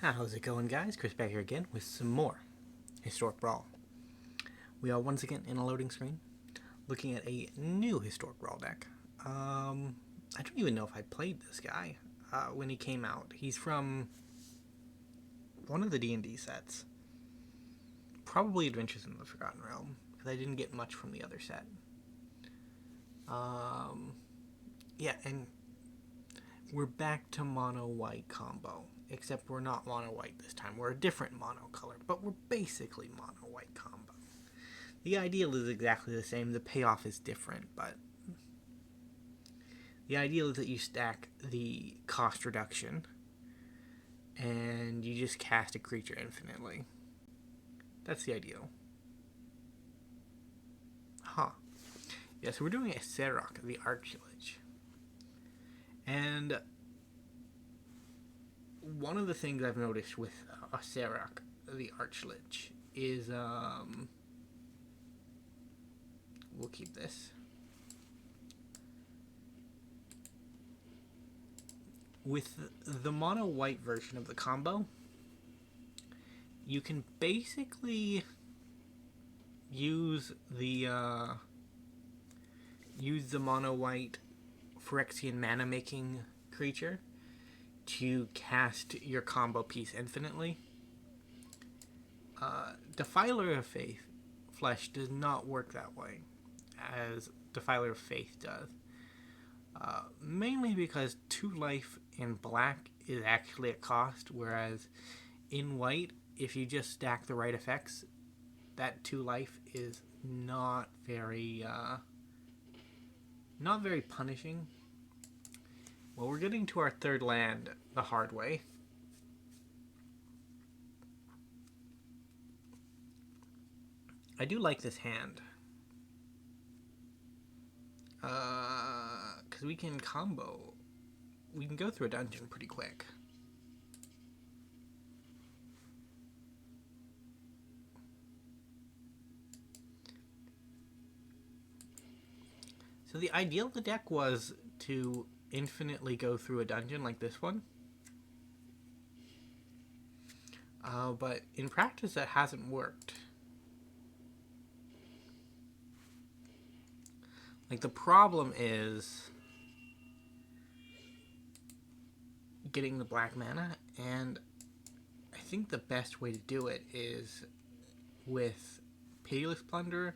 How's it going, guys? Chris back here again with some more Historic Brawl. We are once again in a loading screen, looking at a new Historic Brawl deck. I don't even know if I played this guy when he came out. He's from one of the D&D sets. Probably Adventures in the Forgotten Realm, because I didn't get much from the other set. Yeah, and we're back to mono-white combo. Except we're not mono-white this time. We're a different mono color, but we're basically mono-white combo. The ideal is exactly the same. The payoff is different, but the ideal is that you stack the cost reduction and you just cast a creature infinitely. That's the ideal. Yeah, so we're doing A-Acererak the Archlich. And one of the things I've noticed with A-Acererak the Archlich is, we'll keep this. With the mono white version of the combo, you can basically use the mono white Phyrexian mana making creature to cast your combo piece infinitely. Defiler of Flesh does not work that way, as Defiler of Faith does. Mainly because 2 life in black is actually a cost, whereas in white, if you just stack the right effects, that 2 life is not very punishing. Well, we're getting to our 3rd land the hard way. I do like this hand. Because we can combo. We can go through a dungeon pretty quick. So the ideal of the deck was to infinitely go through a dungeon like this one. But in practice that hasn't worked. Like, the problem is getting the black mana, and I think the best way to do it is with Pitiless Plunderer.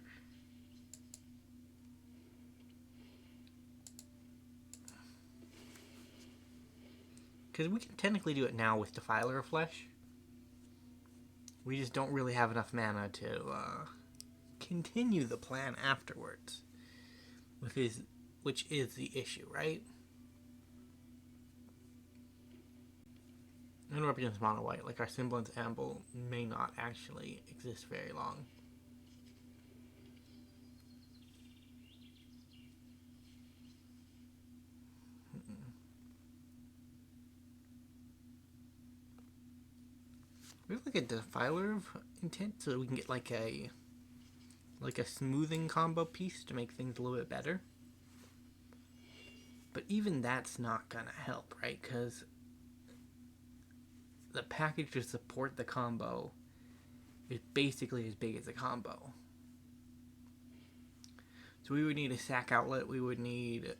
Because we can technically do it now with Defiler of Flesh. We just don't really have enough mana to continue the plan afterwards. Which is the issue, right? And we're up against mono white. Like, our Semblance Anvil may not actually exist very long. We have like a Defiler of Intent, so we can get like a smoothing combo piece to make things a little bit better. But even that's not gonna help, right? Because the package to support the combo is basically as big as the combo. So we would need a sack outlet, we would need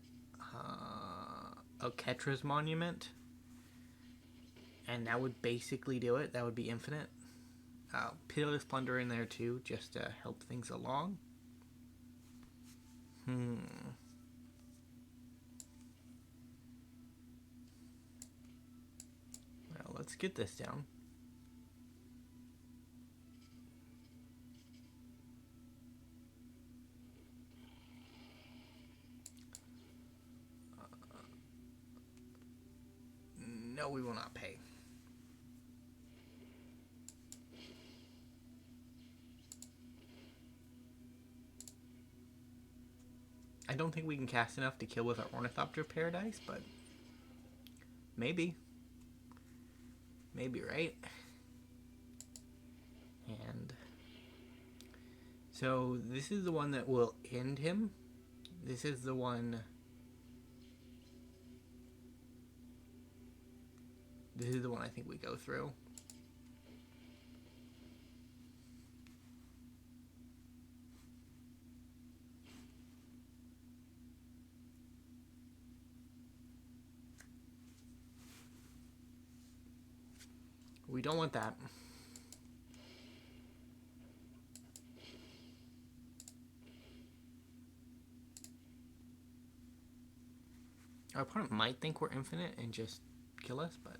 Oketra's Monument, and that would basically do it. That would be infinite. Pitiless Plunder in there too, just to help things along. Well, let's get this down. No, we will not pay. I don't think we can cast enough to kill with our Ornithopter of Paradise, but maybe. Maybe, right? And so this is the one that will end him. This is the one This is the one I think we go through. We don't want that. Our opponent might think we're infinite and just kill us, but...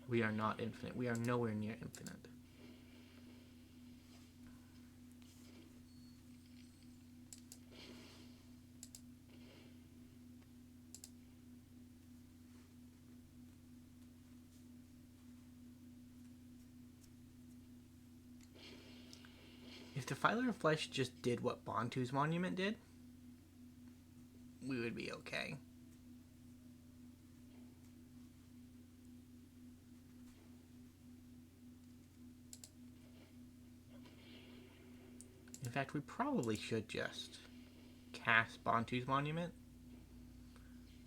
we are not infinite. We are nowhere near infinite. If Defiler of Flesh just did what Bontu's Monument did, we would be okay. In fact, we probably should just cast Bontu's Monument.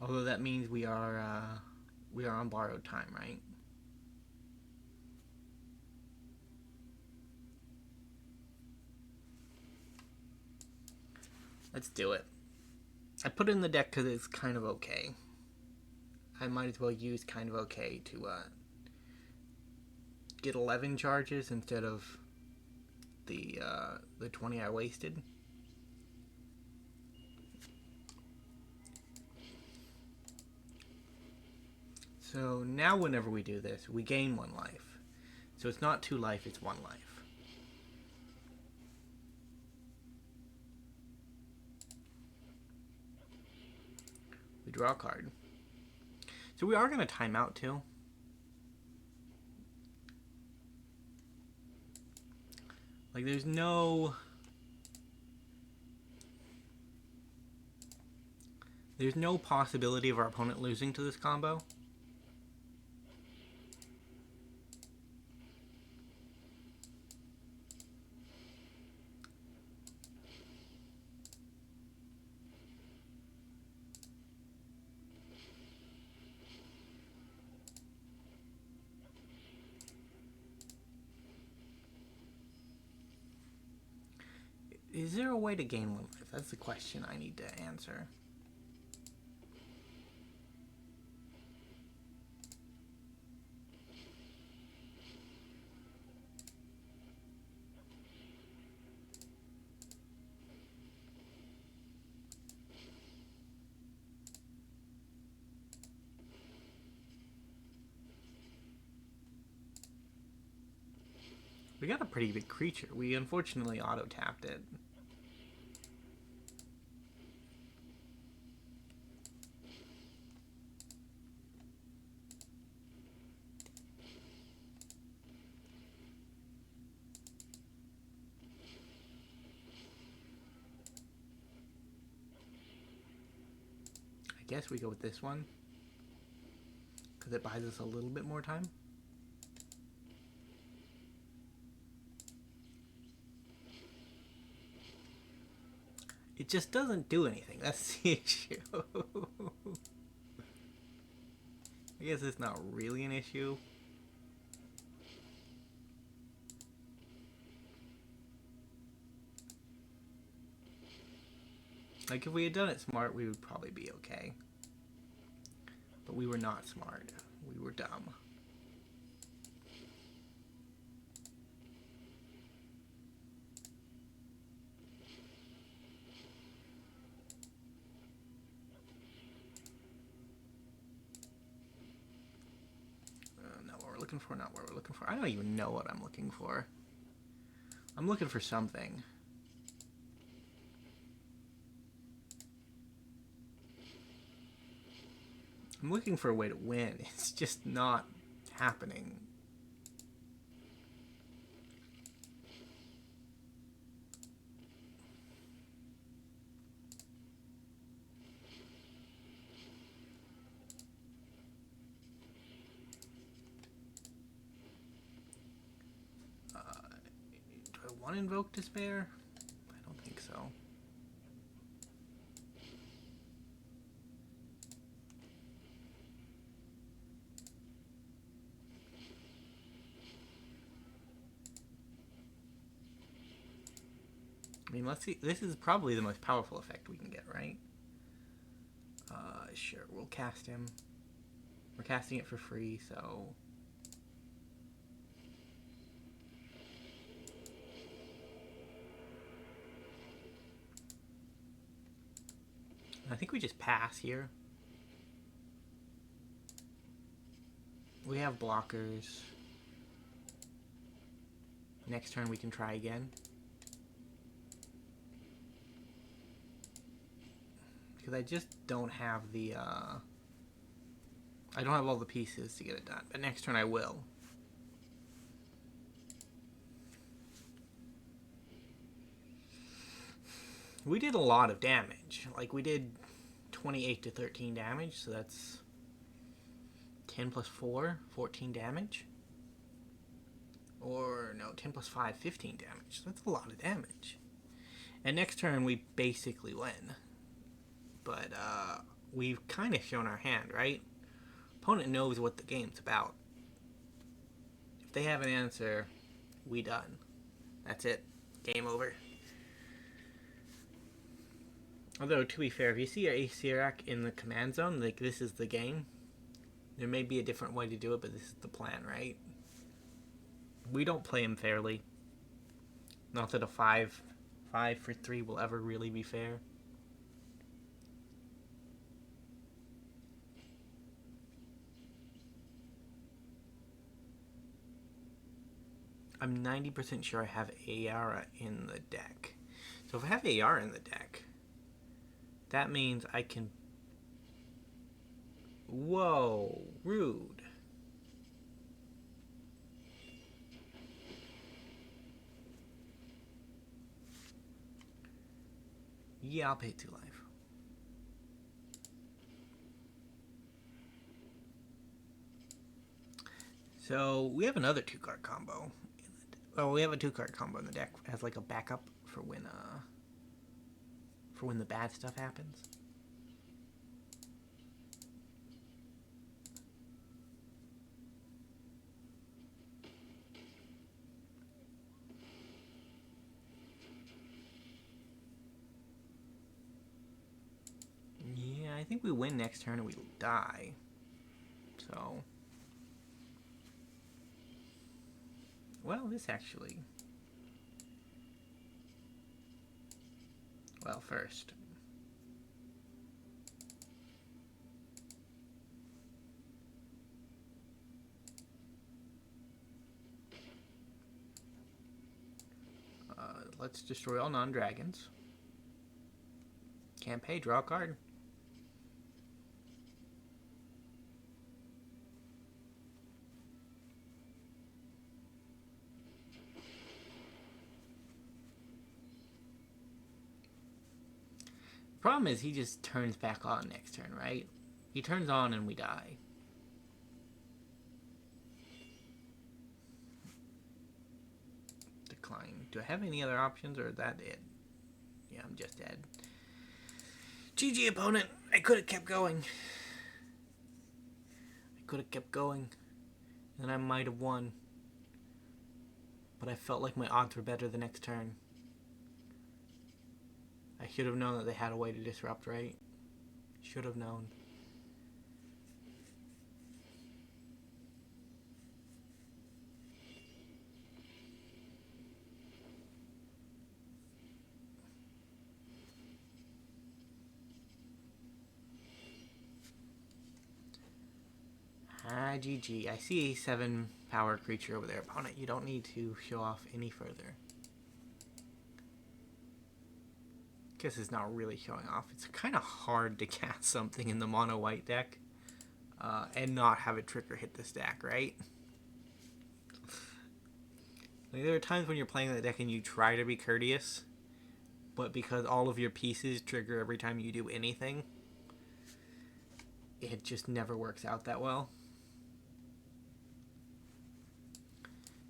Although that means we are on borrowed time, right? Let's do it. I put it in the deck because it's kind of okay. I might as well use kind of okay to get 11 charges instead of the 20 I wasted. So now whenever we do this, we gain 1 life. So it's not 2 life, it's 1 life. We draw a card. So we are going to time out too. Like there's no possibility of our opponent losing to this combo. Is there a way to gain 1 life? That's the question I need to answer. We got a pretty big creature. We unfortunately auto-tapped it. I guess we go with this one because it buys us a little bit more time. It just doesn't do anything. That's the issue. I guess it's not really an issue. Like if we had done it smart, we would probably be okay. But we were not smart. We were dumb. Looking for, not what we're looking for. I don't even know what I'm looking for. I'm looking for something. I'm looking for a way to win. It's just not happening. Do I invoke despair? I don't think so. I mean, let's see. This is probably the most powerful effect we can get, right? Sure, we'll cast him. We're casting it for free, so... I think we just pass here. We have blockers. Next turn we can try again. Because I just don't have the, I don't have all the pieces to get it done. But next turn I will. We did a lot of damage. Like, we did 28 to 13 damage, so that's 10 plus 4, 14 damage. Or, no, 10 plus 5, 15 damage. So that's a lot of damage. And next turn, we basically win. But, we've kind of shown our hand, right? Opponent knows what the game's about. If they have an answer, we done. That's it. Game over. Although, to be fair, if you see A-Acererak in the command zone, like, this is the game. There may be a different way to do it, but this is the plan, right? We don't play him fairly. Not that a 5 for 3 will ever really be fair. I'm 90% sure I have Ayara in the deck. So if I have Ayara in the deck, that means I can... Whoa, rude. Yeah, I'll pay 2 life. So we have another 2-card combo. Well, we have a 2-card combo in the deck as like a backup for when the bad stuff happens. Yeah, I think we win next turn and we die. So... Well, this actually... Well, first... let's destroy all non-dragons. Can't pay, draw a card. Problem is, he just turns back on next turn, right? He turns on and we die. Decline. Do I have any other options, or is that it? Yeah, I'm just dead. GG, opponent. I could have kept going. And I might have won. But I felt like my odds were better the next turn. I should have known that they had a way to disrupt, right? Should have known. GG. I see a 7 power creature over there, opponent. You don't need to show off any further. Guess it's not really showing off. It's kind of hard to cast something in the mono white deck and not have a trigger hit the stack, right? Like, there are times when you're playing that deck and you try to be courteous, but because all of your pieces trigger every time you do anything, it just never works out that well.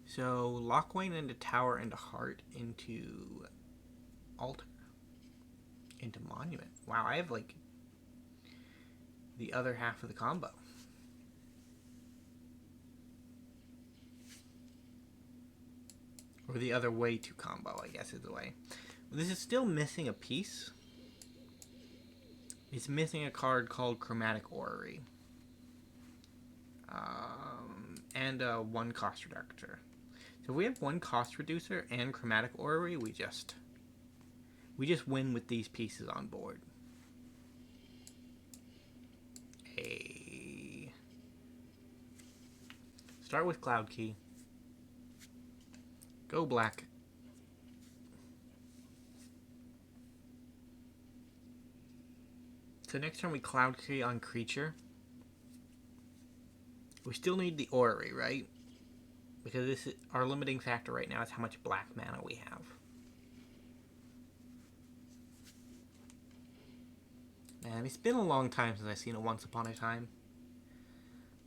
So, Lockwayne into Tower, into Heart, into Altar, into Monument. Wow, I have, like, the other half of the combo. Or the other way to combo, I guess is the way. This is still missing a piece. is missing a card called Chromatic Orrery. And a 1 cost reducer. So if we have 1 cost reducer and Chromatic Orrery, we just win with these pieces on board. Start with Cloud Key. Go black. So next turn we Cloud Key on creature. We still need the Orrery, right? Because this is our limiting factor right now is how much black mana we have. Man, it's been a long time since I've seen a Once Upon a Time.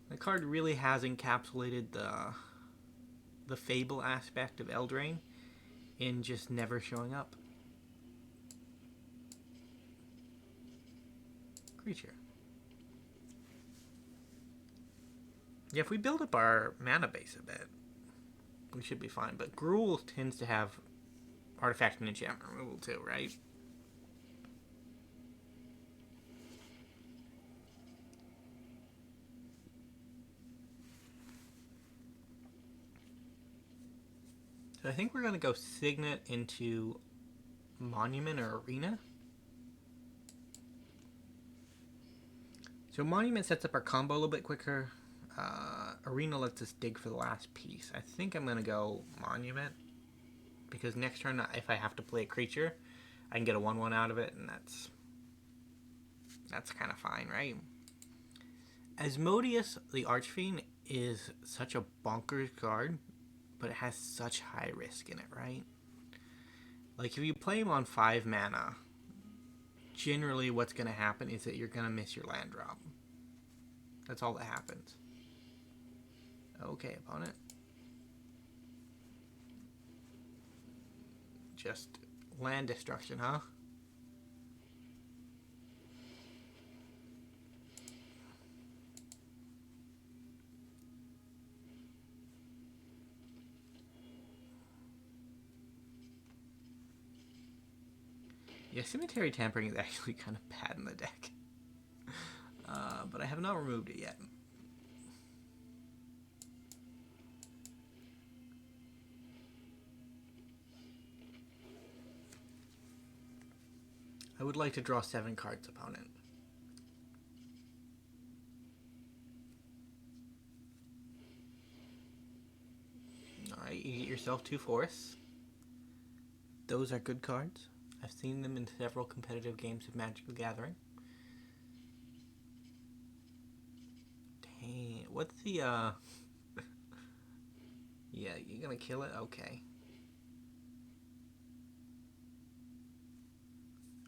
The card really has encapsulated the Fable aspect of Eldraine in just never showing up. Creature. Yeah, if we build up our mana base a bit, we should be fine. But Gruul tends to have artifact and enchantment removal too, right? So I think we're going to go Signet into Monument or Arena. So Monument sets up our combo a little bit quicker. Arena lets us dig for the last piece. I think I'm going to go Monument. Because next turn, if I have to play a creature, I can get a 1/1 out of it, and that's kind of fine, right? Asmodeus, the Archfiend, is such a bonkers card, but it has such high risk in it, right? Like, if you play him on 5 mana, generally what's going to happen is that you're going to miss your land drop. That's all that happens. Okay, opponent. Just land destruction, huh? Yeah, Cemetery Tampering is actually kind of bad in the deck. But I have not removed it yet. I would like to draw 7 cards, opponent. Alright, you get yourself 2 forests. Those are good cards. I've seen them in several competitive games of Magic the Gathering. Dang, what's the, Yeah, you're gonna kill it? Okay.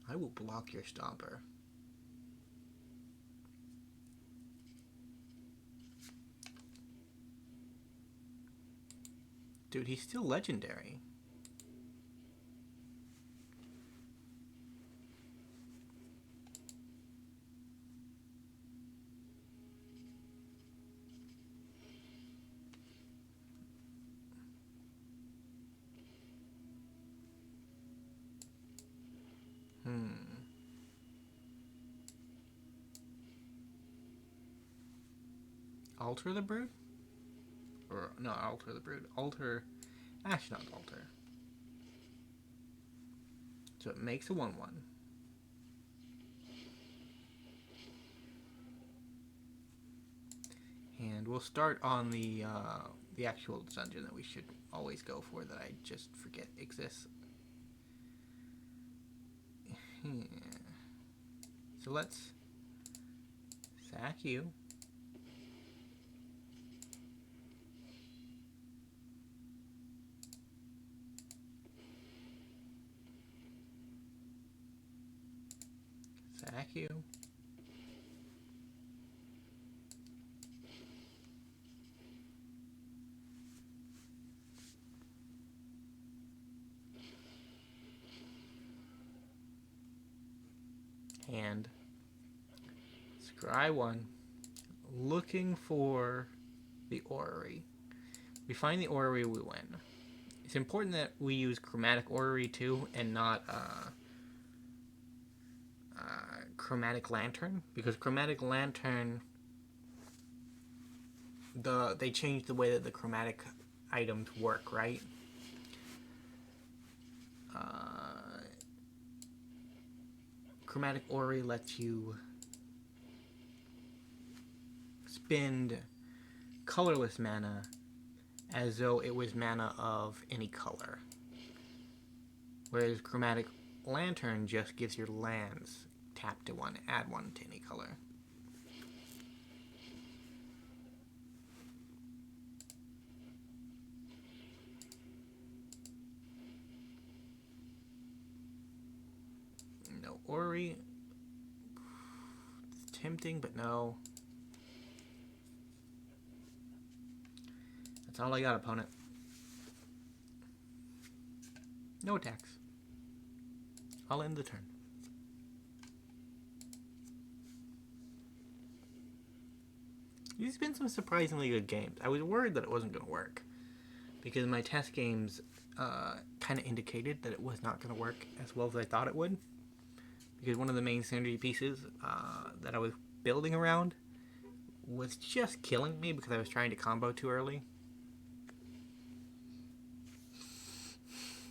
I will block your Stomper. Dude, he's still legendary. Alter the Brood? Or, no, Alter the Brood. Alter Ashnod Alter. So it makes a 1/1. And we'll start on the actual dungeon that we should always go for that I just forget exists. So let's sack you. Sack you. And scry 1, looking for the Orrery. We find the Orrery, we win. It's important that we use Chromatic Orrery too, and not Chromatic Lantern, because Chromatic Lantern, they changed the way that the chromatic items work, right? Chromatic Orrery lets you spend colorless mana as though it was mana of any color. Whereas Chromatic Lantern just gives your lands tap to one, add one to any color. No Orrery. It's tempting, but no. That's all I got, opponent. No attacks. I'll end the turn. These have been some surprisingly good games. I was worried that it wasn't going to work, because my test games kind of indicated that it was not going to work as well as I thought it would, because one of the main synergy pieces that I was building around was just killing me because I was trying to combo too early.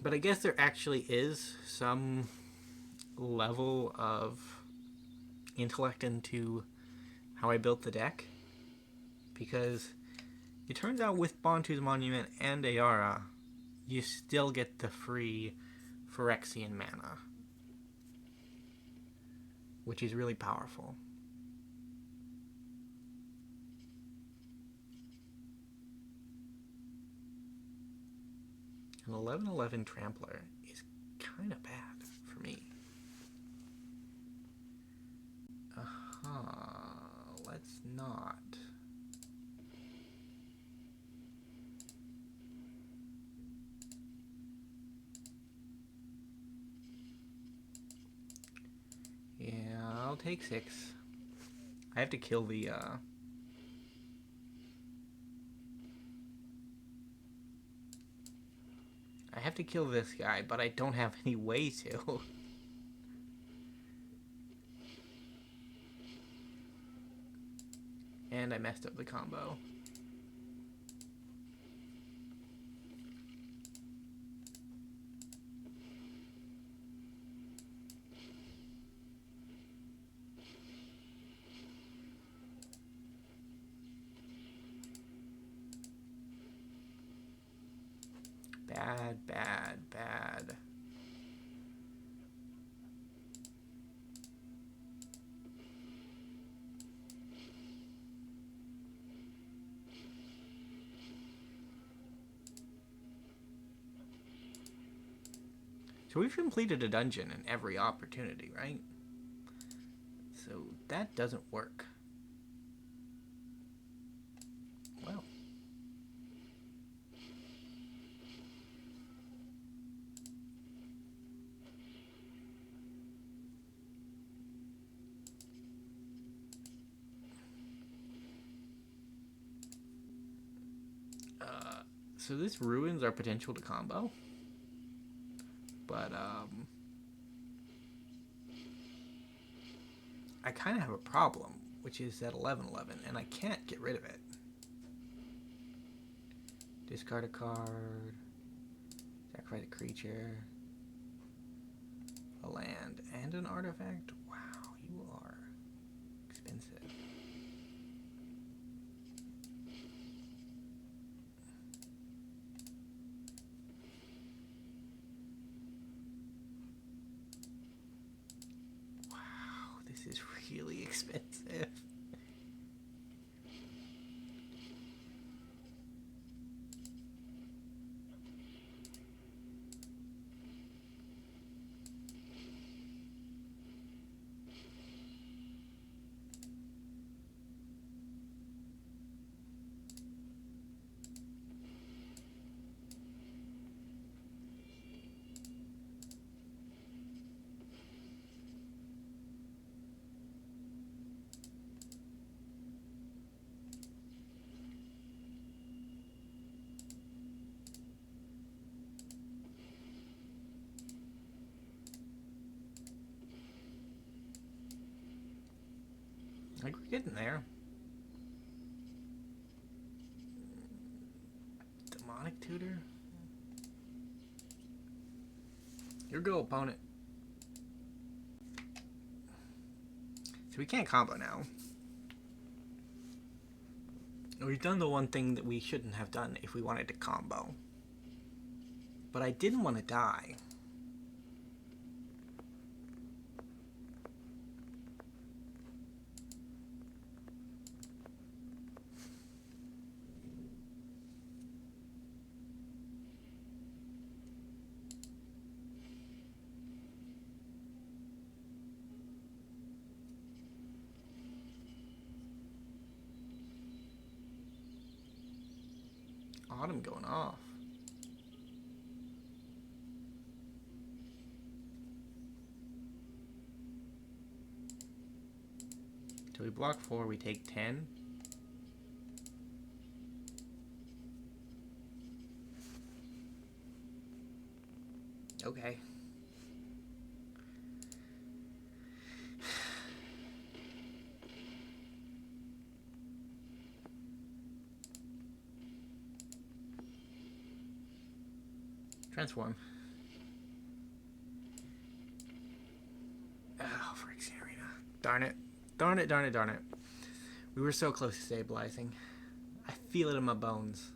But I guess there actually is some level of intellect into how I built the deck, because it turns out with Bontu's Monument and Ayara, you still get the free Phyrexian mana, which is really powerful. An 11/11 Trampler is kind of bad for me. Let's not. Yeah, I'll take 6. I have to kill the, I have to kill this guy, but I don't have any way to. And I messed up the combo. Bad, bad, bad. So we've completed a dungeon in every opportunity, right? So that doesn't work. Well. So this ruins our potential to combo. But, I kind of have a problem, which is that 11/11, and I can't get rid of it. Discard a card, sacrifice a creature, a land, and an artifact. Wow, you are expensive. This is really expensive. Like, we're getting there. Demonic Tutor? Your go, opponent. So we can't combo now. We've done the one thing that we shouldn't have done if we wanted to combo. But I didn't want to die. Autumn going off. So we block 4, we take 10. Okay. Transform. Oh, Phyrexian Arena. Darn it. Darn it, darn it, darn it. We were so close to stabilizing. I feel it in my bones.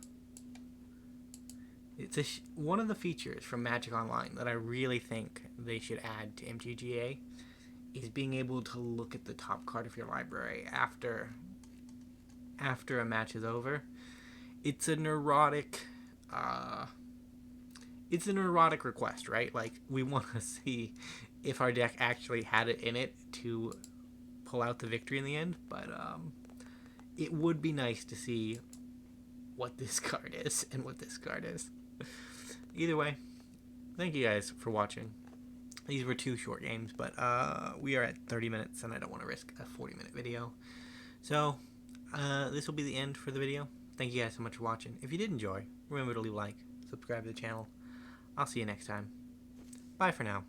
It's one of the features from Magic Online that I really think they should add to MTGA is being able to look at the top card of your library after a match is over. It's a neurotic request, right? Like, we want to see if our deck actually had it in it to pull out the victory in the end, but it would be nice to see what this card is and what this card is. Either way, thank you guys for watching. These were 2 short games, but we are at 30 minutes and I don't want to risk a 40-minute video. So this will be the end for the video. Thank you guys so much for watching. If you did enjoy, remember to leave a like, subscribe to the channel. I'll see you next time. Bye for now.